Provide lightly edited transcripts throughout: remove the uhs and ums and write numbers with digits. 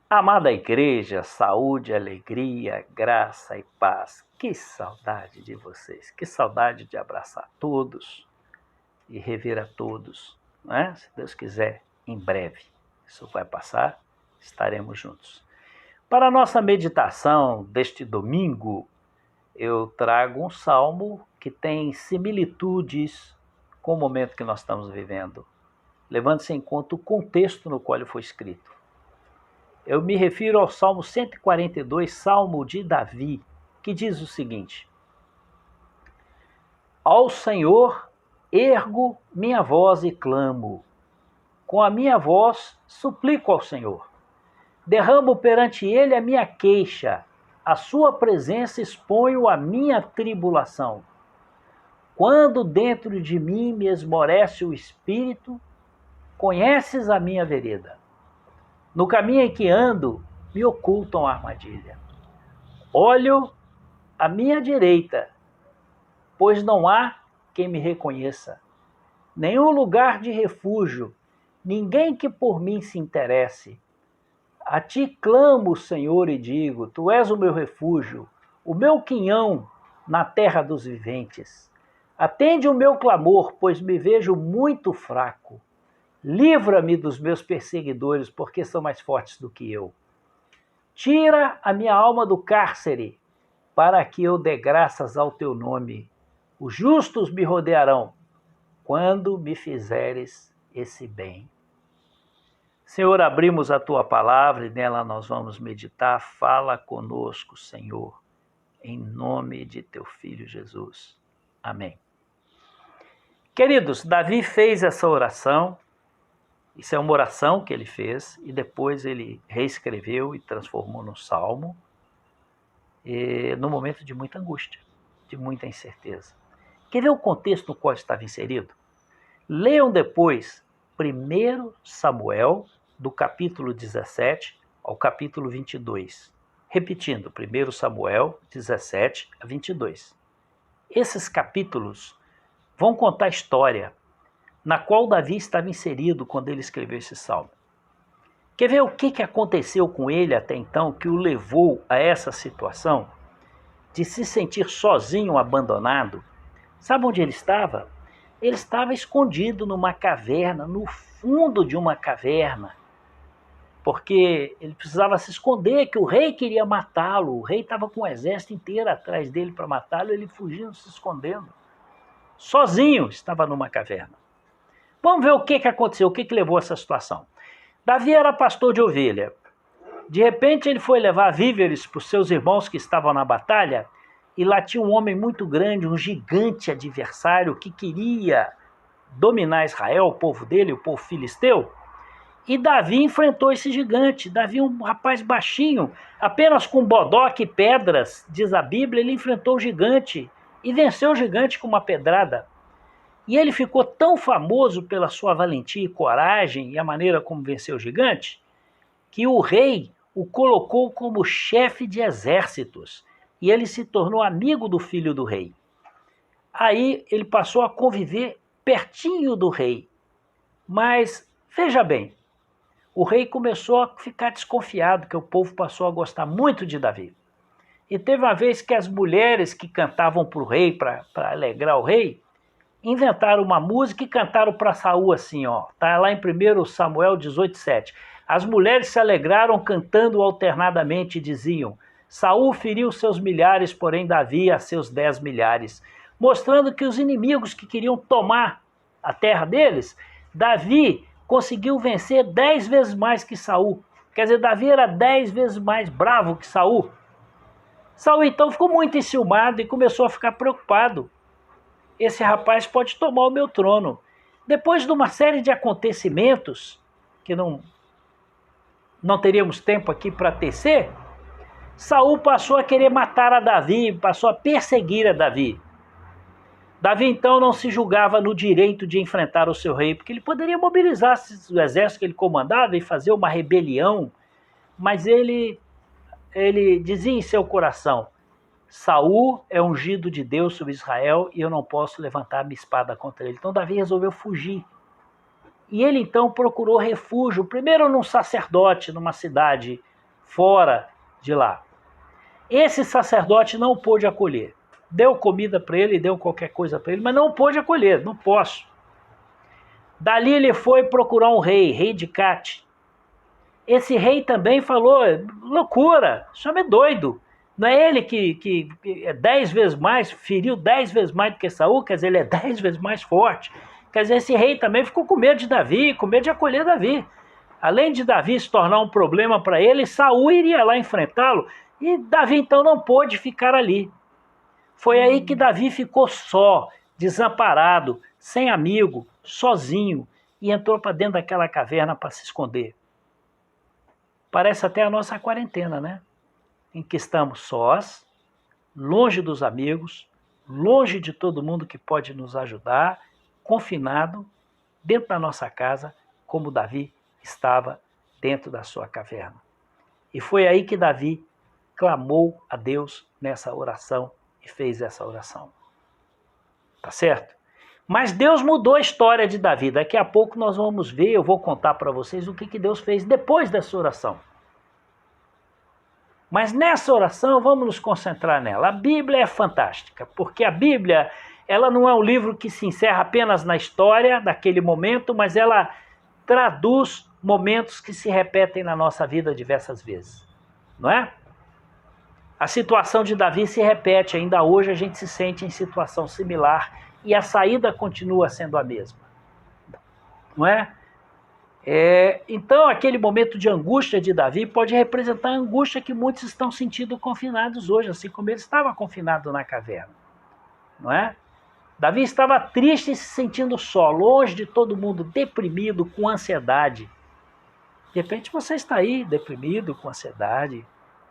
Amada igreja, saúde, alegria, graça e paz. Que saudade de vocês, que saudade de abraçar todos e rever a todos, né? Se Deus quiser, em breve. Isso vai passar, estaremos juntos. Para a nossa meditação deste domingo, eu trago um salmo que tem similitudes com o momento que nós estamos vivendo, levando-se em conta o contexto no qual ele foi escrito. Eu me refiro ao Salmo 142, Salmo de Davi, que diz o seguinte: Ao Senhor ergo minha voz e clamo, com a minha voz suplico ao Senhor. Derramo perante ele a minha queixa, à sua presença exponho a minha tribulação. Quando dentro de mim me esmorece o espírito, conheces a minha vereda. No caminho em que ando, me ocultam a armadilha. Olho à minha direita, pois não há quem me reconheça. Nenhum lugar de refúgio, ninguém que por mim se interesse. A ti clamo, Senhor, e digo, tu és o meu refúgio, o meu quinhão na terra dos viventes. Atende o meu clamor, pois me vejo muito fraco. Livra-me dos meus perseguidores, porque são mais fortes do que eu. Tira a minha alma do cárcere, para que eu dê graças ao teu nome. Os justos me rodearão, quando me fizeres esse bem. Senhor, abrimos a tua palavra e nela nós vamos meditar. Fala conosco, Senhor, em nome de teu Filho Jesus. Amém. Queridos, Davi fez essa oração. Isso é uma oração que ele fez e depois ele reescreveu e transformou no salmo, no momento de muita angústia, de muita incerteza. Quer ver o contexto no qual estava inserido? Leiam depois 1 Samuel, do capítulo 17 ao capítulo 22. Repetindo, 1 Samuel 17 a 22. Esses capítulos vão contar a história na qual Davi estava inserido quando ele escreveu esse salmo. Quer ver o que aconteceu com ele até então que o levou a essa situação de se sentir sozinho, abandonado? Sabe onde ele estava? Ele estava escondido numa caverna, no fundo de uma caverna, porque ele precisava se esconder, que o rei queria matá-lo. O rei estava com o exército inteiro atrás dele para matá-lo, ele fugindo, se escondendo. Sozinho estava numa caverna. Vamos ver o que aconteceu, o que levou a essa situação. Davi era pastor de ovelha. De repente ele foi levar víveres para os seus irmãos que estavam na batalha, e lá tinha um homem muito grande, um gigante adversário que queria dominar Israel, o povo dele, o povo filisteu. E Davi enfrentou esse gigante. Davi, um rapaz baixinho, apenas com bodoque e pedras, diz a Bíblia, ele enfrentou o gigante e venceu o gigante com uma pedrada. E ele ficou tão famoso pela sua valentia e coragem e a maneira como venceu o gigante, que o rei o colocou como chefe de exércitos. E ele se tornou amigo do filho do rei. Aí ele passou a conviver pertinho do rei. Mas, veja bem, o rei começou a ficar desconfiado, que o povo passou a gostar muito de Davi. E teve uma vez que as mulheres que cantavam para o rei, para alegrar o rei, inventaram uma música e cantaram para Saul assim, ó. Tá lá em 1 Samuel 18:7. As mulheres se alegraram cantando alternadamente e diziam: Saul feriu seus milhares, porém Davi a seus 10 milhares. Mostrando que os inimigos que queriam tomar a terra deles, Davi conseguiu vencer 10 vezes mais que Saul. Quer dizer, Davi era 10 vezes mais bravo que Saul. Saul então ficou muito enciumado e começou a ficar preocupado. Esse rapaz pode tomar o meu trono. Depois de uma série de acontecimentos, que não teríamos tempo aqui para tecer, Saul passou a querer matar a Davi, passou a perseguir a Davi. Davi então não se julgava no direito de enfrentar o seu rei, porque ele poderia mobilizar o exército que ele comandava e fazer uma rebelião, mas ele dizia em seu coração: Saul é ungido de Deus sobre Israel e eu não posso levantar minha espada contra ele. Então Davi resolveu fugir. E ele então procurou refúgio, primeiro num sacerdote, numa cidade fora de lá. Esse sacerdote não pôde acolher. Deu comida para ele, deu qualquer coisa para ele, mas não pôde acolher, não posso. Dali ele foi procurar um rei de Gate. Esse rei também falou, loucura, esse homem é doido. Não é ele que é 10 vezes mais, feriu 10 vezes mais do que Saul, quer dizer, ele é 10 vezes mais forte. Quer dizer, esse rei também ficou com medo de Davi, com medo de acolher Davi. Além de Davi se tornar um problema para ele, Saul iria lá enfrentá-lo, e Davi então não pôde ficar ali. Foi aí que Davi ficou só, desamparado, sem amigo, sozinho, e entrou para dentro daquela caverna para se esconder. Parece até a nossa quarentena, né? Em que estamos sós, longe dos amigos, longe de todo mundo que pode nos ajudar, confinado dentro da nossa casa, como Davi estava dentro da sua caverna. E foi aí que Davi clamou a Deus nessa oração e fez essa oração. Tá certo? Mas Deus mudou a história de Davi. Daqui a pouco nós vamos ver, eu vou contar para vocês o que Deus fez depois dessa oração. Mas nessa oração, vamos nos concentrar nela. A Bíblia é fantástica, porque a Bíblia, ela não é um livro que se encerra apenas na história daquele momento, mas ela traduz momentos que se repetem na nossa vida diversas vezes, não é? A situação de Davi se repete, ainda hoje a gente se sente em situação similar e a saída continua sendo a mesma, não é? Então, aquele momento de angústia de Davi pode representar a angústia que muitos estão sentindo confinados hoje, assim como ele estava confinado na caverna, não é? Davi estava triste e se sentindo só, longe de todo mundo, deprimido, com ansiedade. De repente você está aí, deprimido, com ansiedade,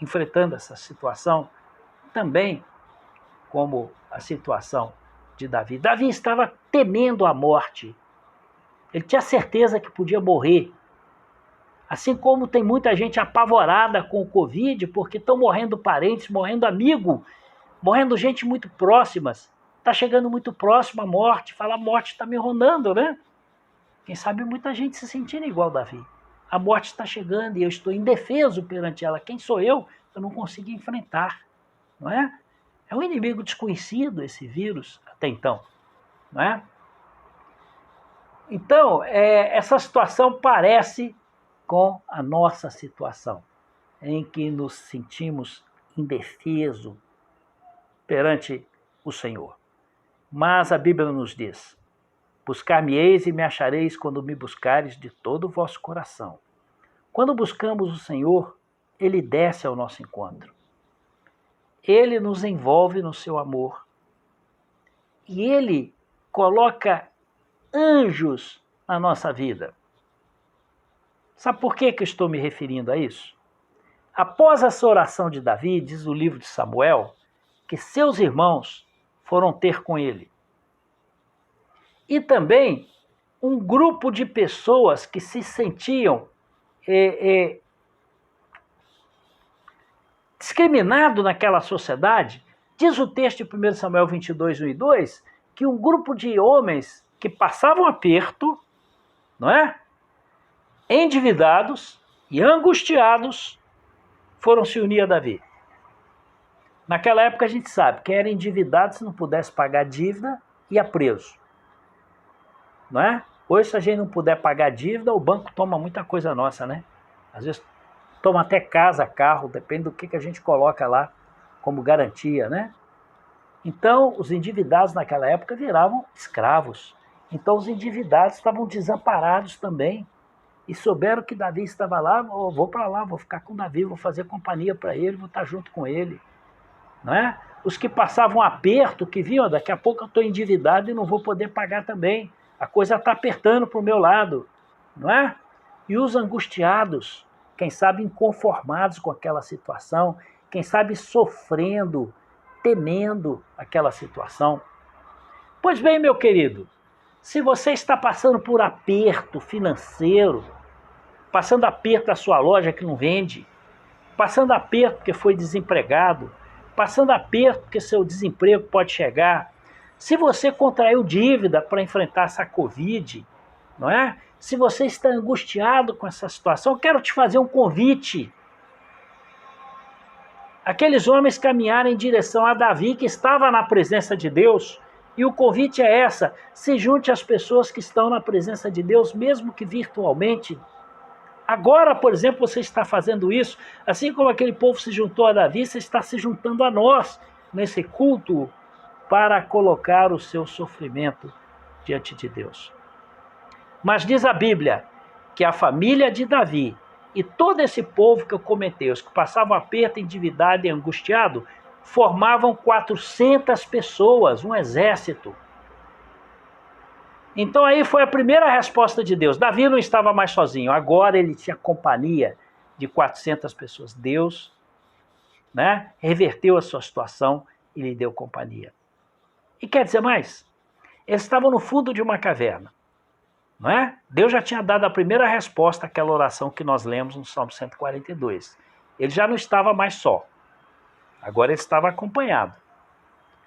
enfrentando essa situação, também como a situação de Davi. Davi estava temendo a morte. Ele tinha certeza que podia morrer. Assim como tem muita gente apavorada com o Covid, porque estão morrendo parentes, morrendo amigos, morrendo gente muito próximas. Está chegando muito próximo a morte, fala a morte está me rondando, né? Quem sabe muita gente se sentindo igual Davi. A morte está chegando e eu estou indefeso perante ela. Quem sou eu? Eu não consigo enfrentar, não é? É um inimigo desconhecido esse vírus até então, não é? Então, essa situação parece com a nossa situação, em que nos sentimos indefesos perante o Senhor. Mas a Bíblia nos diz: buscar-me-eis e me achareis quando me buscares de todo o vosso coração. Quando buscamos o Senhor, Ele desce ao nosso encontro. Ele nos envolve no seu amor. E Ele coloca anjos na nossa vida. Sabe por que eu estou me referindo a isso? Após essa oração de Davi, diz o livro de Samuel, que seus irmãos foram ter com ele. E também um grupo de pessoas que se sentiam discriminado naquela sociedade. Diz o texto de 1 Samuel 22, 1 e 2, que um grupo de homens que passavam aperto, não é? Endividados e angustiados, foram se unir a Davi. Naquela época a gente sabe, quem era endividado, se não pudesse pagar dívida, ia preso. Não é? Hoje, se a gente não puder pagar dívida, o banco toma muita coisa nossa, né? Às vezes toma até casa, carro, depende do que a gente coloca lá como garantia, né? Então, os endividados naquela época viravam escravos. Então, os endividados estavam desamparados também. E souberam que Davi estava lá, vou para lá, vou ficar com Davi, vou fazer companhia para ele, vou estar junto com ele. Não é? Os que passavam aperto, que viam, daqui a pouco eu estou endividado e não vou poder pagar também. A coisa está apertando para o meu lado. Não é? E os angustiados, quem sabe inconformados com aquela situação, quem sabe sofrendo, temendo aquela situação. Pois bem, meu querido, se você está passando por aperto financeiro, passando aperto da sua loja que não vende, passando aperto porque foi desempregado, passando aperto porque seu desemprego pode chegar, se você contraiu dívida para enfrentar essa Covid, não é? Se você está angustiado com essa situação, eu quero te fazer um convite. aqueles homens caminharam em direção a Davi, que estava na presença de Deus. E o convite é essa: se junte às pessoas que estão na presença de Deus, mesmo que virtualmente. Agora, por exemplo, você está fazendo isso, assim como aquele povo se juntou a Davi, você está se juntando a nós nesse culto para colocar o seu sofrimento diante de Deus. Mas diz a Bíblia que a família de Davi e todo esse povo que eu comentei, os que passavam aperto, endividado e angustiado, formavam 400 pessoas, um exército. Então aí foi a primeira resposta de Deus. Davi não estava mais sozinho, agora ele tinha companhia de 400 pessoas. Deus, reverteu a sua situação e lhe deu companhia. E quer dizer mais? Eles estavam no fundo de uma caverna. Não é? Deus já tinha dado a primeira resposta àquela oração que nós lemos no Salmo 142. Ele já não estava mais só. Agora ele estava acompanhado.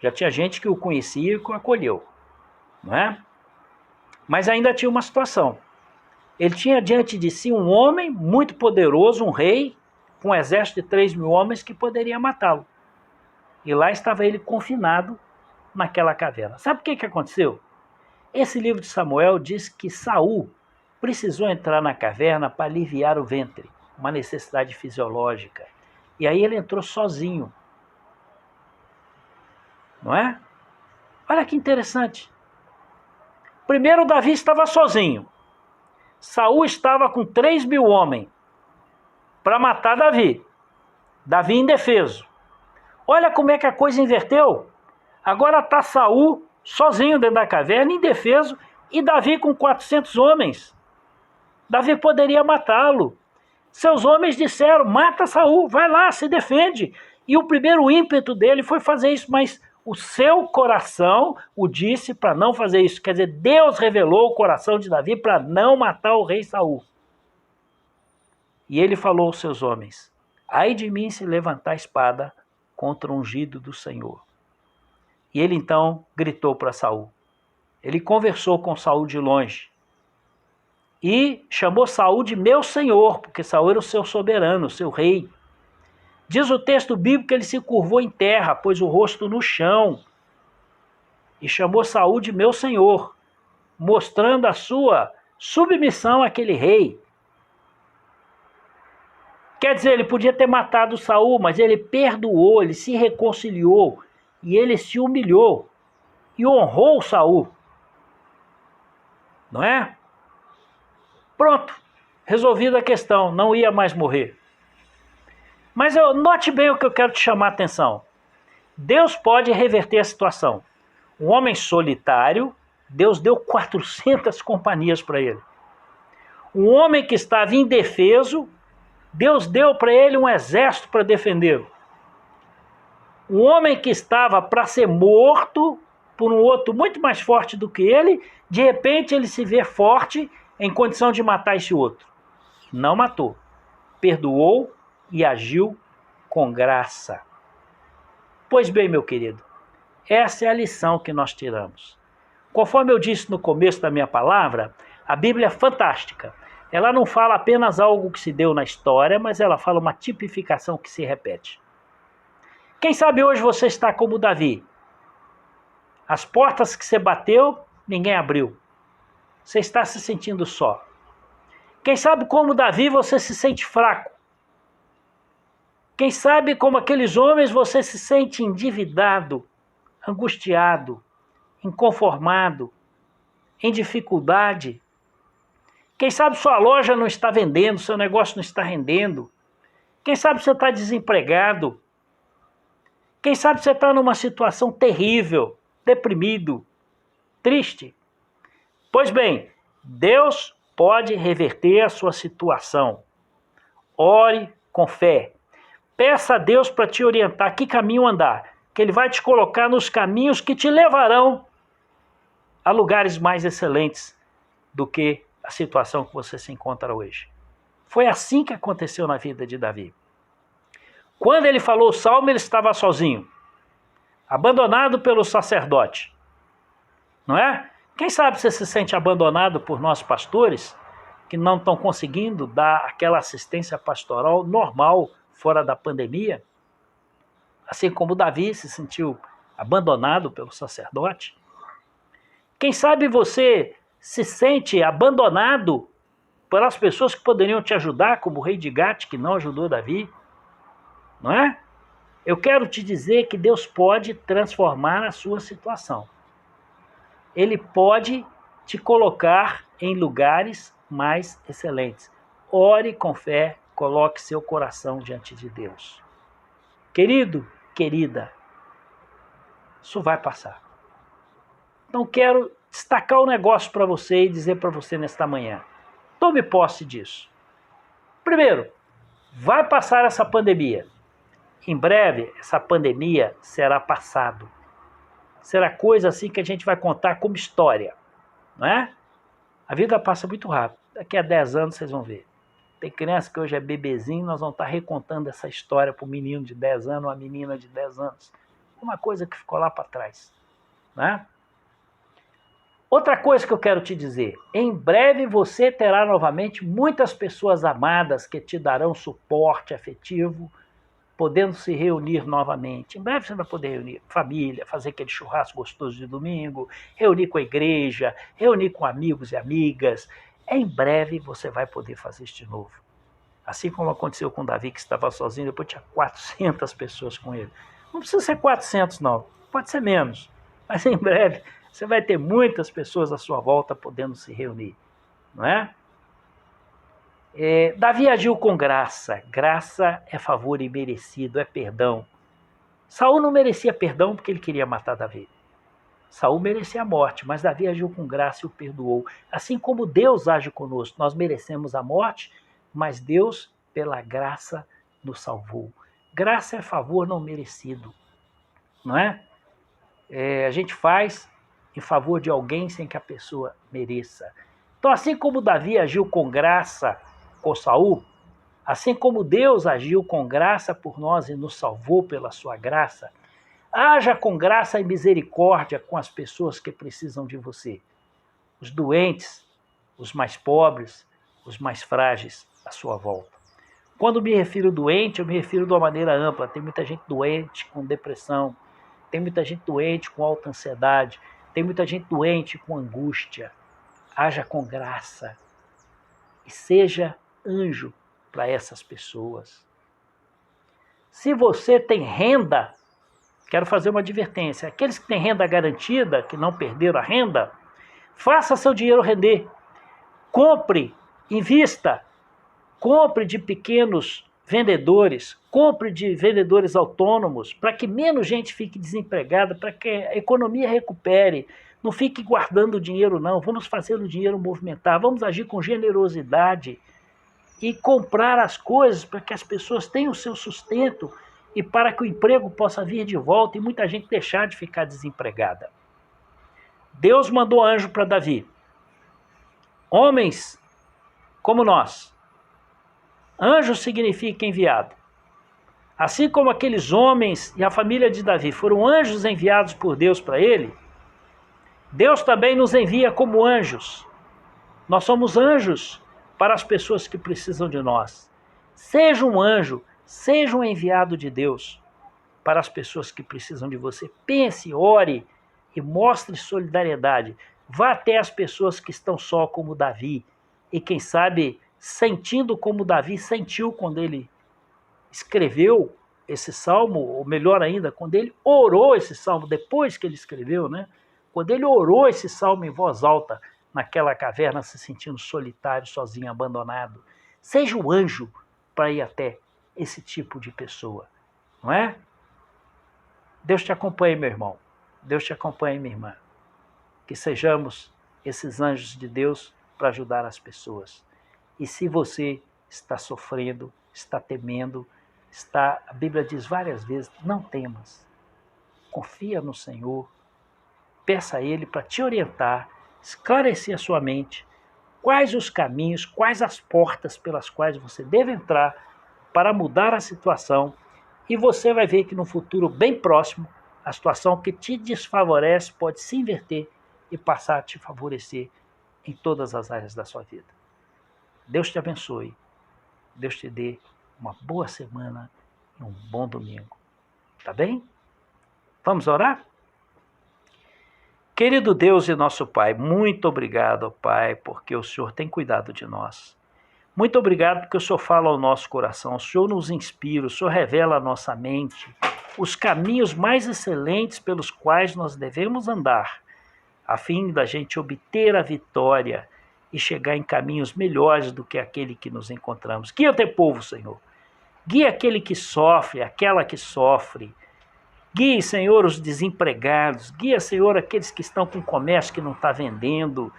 Já tinha gente que o conhecia e que o acolheu. Não é? Mas ainda tinha uma situação. Ele tinha diante de si um homem muito poderoso, um rei, com um exército de 3.000 homens que poderia matá-lo. E lá estava ele confinado naquela caverna. Sabe o que aconteceu? Esse livro de Samuel diz que Saul precisou entrar na caverna para aliviar o ventre, uma necessidade fisiológica. E aí ele entrou sozinho. Não é? Olha que interessante. Primeiro Davi estava sozinho. Saul estava com 3.000 homens para matar Davi. Davi indefeso. Olha como é que a coisa inverteu. Agora está Saul sozinho dentro da caverna, indefeso, e Davi com 400 homens. Davi poderia matá-lo. Seus homens disseram: mata Saul, vai lá, se defende. E o primeiro ímpeto dele foi fazer isso, mas o seu coração o disse para não fazer isso. Quer dizer, Deus revelou o coração de Davi para não matar o rei Saul. E ele falou aos seus homens: ai de mim se levantar a espada contra o ungido do Senhor. E ele então gritou para Saul. Ele conversou com Saul de longe e chamou Saul de meu senhor, porque Saul era o seu soberano, o seu rei. Diz o texto bíblico que ele se curvou em terra, pôs o rosto no chão e chamou Saul de meu senhor, mostrando a sua submissão àquele rei. Quer dizer, ele podia ter matado Saul, mas ele perdoou, ele se reconciliou e ele se humilhou e honrou Saul. Não é? Pronto, resolvida a questão, não ia mais morrer. Mas note bem o que eu quero te chamar a atenção. Deus pode reverter a situação. Um homem solitário, Deus deu 400 companhias para ele. Um homem que estava indefeso, Deus deu para ele um exército para defendê-lo. Um homem que estava para ser morto por um outro muito mais forte do que ele, de repente ele se vê forte em condição de matar esse outro. Não matou, perdoou e agiu com graça. Pois bem, meu querido, essa é a lição que nós tiramos. Conforme eu disse no começo da minha palavra, a Bíblia é fantástica. Ela não fala apenas algo que se deu na história, mas ela fala uma tipificação que se repete. Quem sabe hoje você está como Davi. As portas que você bateu, ninguém abriu. Você está se sentindo só. Quem sabe como Davi você se sente fraco. Quem sabe como aqueles homens você se sente endividado, angustiado, inconformado, em dificuldade. Quem sabe sua loja não está vendendo, seu negócio não está rendendo. Quem sabe você está desempregado. Quem sabe você está numa situação terrível, deprimido, triste. Pois bem, Deus pode reverter a sua situação. Ore com fé. Peça a Deus para te orientar que caminho andar, que Ele vai te colocar nos caminhos que te levarão a lugares mais excelentes do que a situação que você se encontra hoje. Foi assim que aconteceu na vida de Davi. Quando ele falou o salmo, ele estava sozinho, abandonado pelo sacerdote. Não é? Quem sabe você se sente abandonado por nós pastores, que não estão conseguindo dar aquela assistência pastoral normal fora da pandemia? assim como Davi se sentiu abandonado pelo sacerdote. Quem sabe você se sente abandonado pelas pessoas que poderiam te ajudar, como o rei de Gate, que não ajudou Davi, não é? Eu quero te dizer que Deus pode transformar a sua situação. Ele pode te colocar em lugares mais excelentes. Ore com fé, coloque seu coração diante de Deus. Querido, querida, isso vai passar. Então quero destacar um negócio para você e dizer para você nesta manhã. Tome posse disso. Primeiro, vai passar essa pandemia. Em breve, essa pandemia será passado. Será coisa assim que a gente vai contar como história, não é? A vida passa muito rápido. Daqui a 10 anos vocês vão ver. Tem criança que hoje é bebezinho, nós vamos estar recontando essa história para um menino de 10 anos, uma menina de 10 anos. Uma coisa que ficou lá para trás, né? Outra coisa que eu quero te dizer, em breve você terá novamente muitas pessoas amadas que te darão suporte afetivo, podendo se reunir novamente. Em breve você vai poder reunir família, fazer aquele churrasco gostoso de domingo, reunir com a igreja, reunir com amigos e amigas. Em breve você vai poder fazer isso de novo. Assim como aconteceu com Davi, que estava sozinho, depois tinha 400 pessoas com ele. Não precisa ser 400 não, pode ser menos. Mas em breve você vai ter muitas pessoas à sua volta podendo se reunir, não é? Davi agiu com graça. Graça é favor imerecido, é perdão. Saul não merecia perdão porque ele queria matar Davi. Saul merecia a morte, mas Davi agiu com graça e o perdoou. Assim como Deus age conosco, nós merecemos a morte, mas Deus, pela graça, nos salvou. Graça é favor não merecido, não é? A gente faz em favor de alguém sem que a pessoa mereça. Então, assim como Davi agiu com graça com Saul, assim como Deus agiu com graça por nós e nos salvou pela sua graça, haja com graça e misericórdia com as pessoas que precisam de você. Os doentes, os mais pobres, os mais frágeis à sua volta. Quando me refiro doente, eu me refiro de uma maneira ampla. Tem muita gente doente com depressão, tem muita gente doente com alta ansiedade, tem muita gente doente com angústia. Haja com graça e seja anjo para essas pessoas. Se você tem renda, quero fazer uma advertência. Aqueles que têm renda garantida, que não perderam a renda, faça seu dinheiro render. Compre, invista, compre de pequenos vendedores, compre de vendedores autônomos, para que menos gente fique desempregada, para que a economia recupere. Não fique guardando dinheiro, não. Vamos fazer o dinheiro movimentar, vamos agir com generosidade e comprar as coisas para que as pessoas tenham o seu sustento e para que o emprego possa vir de volta e muita gente deixar de ficar desempregada. Deus mandou anjo para Davi. Homens como nós. Anjo significa enviado. Assim como aqueles homens e a família de Davi foram anjos enviados por Deus para ele, Deus também nos envia como anjos. Nós somos anjos para as pessoas que precisam de nós. Seja um anjo, seja um enviado de Deus para as pessoas que precisam de você. Pense, ore e mostre solidariedade. Vá até as pessoas que estão só como Davi e quem sabe sentindo como Davi sentiu quando ele escreveu esse salmo, ou melhor ainda, quando ele orou esse salmo, depois que ele escreveu, né? Quando ele orou esse salmo em voz alta, naquela caverna, se sentindo solitário, sozinho, abandonado. Seja o anjo para ir até esse tipo de pessoa, não é? Deus te acompanhe, meu irmão. Deus te acompanhe, minha irmã. Que sejamos esses anjos de Deus para ajudar as pessoas. E se você está sofrendo, está temendo, a Bíblia diz várias vezes, não temas. Confia no Senhor. Peça a Ele para te orientar, esclarecer a sua mente, quais os caminhos, quais as portas pelas quais você deve entrar para mudar a situação, e você vai ver que no futuro bem próximo, a situação que te desfavorece pode se inverter e passar a te favorecer em todas as áreas da sua vida. Deus te abençoe, Deus te dê uma boa semana e um bom domingo. Tá bem? Vamos orar? Querido Deus e nosso Pai, muito obrigado, Pai, porque o Senhor tem cuidado de nós. Muito obrigado porque o Senhor fala ao nosso coração, o Senhor nos inspira, o Senhor revela à nossa mente os caminhos mais excelentes pelos quais nós devemos andar, a fim da gente obter a vitória e chegar em caminhos melhores do que aquele que nos encontramos. Guia teu povo, Senhor. Guia aquele que sofre, aquela que sofre. Guie, Senhor, os desempregados. Guia, Senhor, aqueles que estão com comércio que não está vendendo.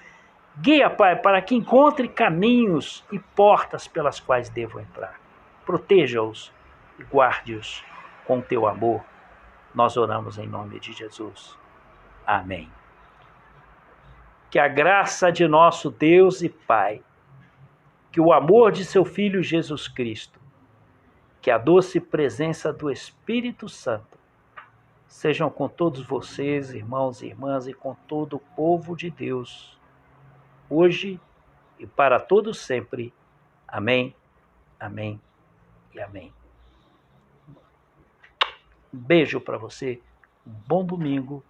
Guia, Pai, para que encontre caminhos e portas pelas quais devo entrar. Proteja-os e guarde-os com o teu amor. Nós oramos em nome de Jesus. Amém. Que a graça de nosso Deus e Pai, que o amor de seu Filho Jesus Cristo, que a doce presença do Espírito Santo sejam com todos vocês, irmãos e irmãs, e com todo o povo de Deus, hoje e para todos sempre. Amém, amém e amém. Um beijo para você, um bom domingo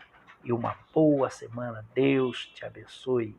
e uma boa semana. Deus te abençoe.